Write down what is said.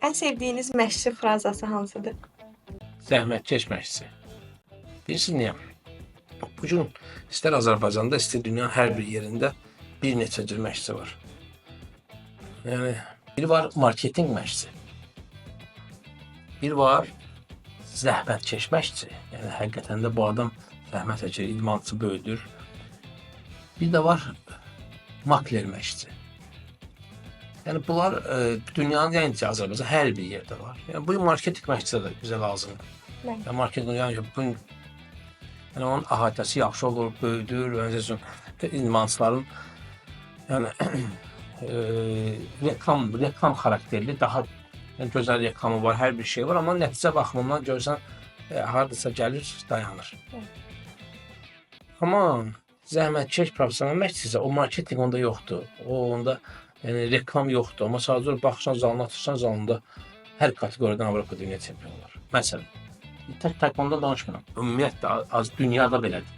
Ən sevdiyiniz məşqçi frazası hansıdır? Zəhmətkeş məşqçi. Bilirsiniz niyə? Bu gün istər Azərbaycanda, istər dünyanın hər bir yerində bir neçə cür məşqçi var. Yəni biri var marketinq məşqçi. Bir var zəhmətkeş məşqçi. Yəni həqiqətən də bu adam zəhmət çəkir, idmançı böyüdür. Bir də var makler məşqçi. Yəni bunlar dünyanın, yəni Azərbaycan hər bir yerdə var. Yəni bu marketinq məşqçisi də bizə lazımdır. Yəni marketinq, yəni bu yəni onun əhatəsi yaxşı olur, böyüdür, məsələn, idmançıların yəni reklam xarakterli daha yəni, gözəl reklamı var, hər bir şey var, amma nəticə baxımından görsən hardasa gəlir, dayanır. Amma zəhmətkeş professional məşqçisə o marketinq onda yoxdur. O onda yəni reklam yoxdur. Amma sadəcə baxırsan zalına, atırsan zalında hər kateqoriyadan Avropa dünya çempionu var. Məsələn, tək taekwondo danışmıram. Ümumiyyətlə dünyada belədir.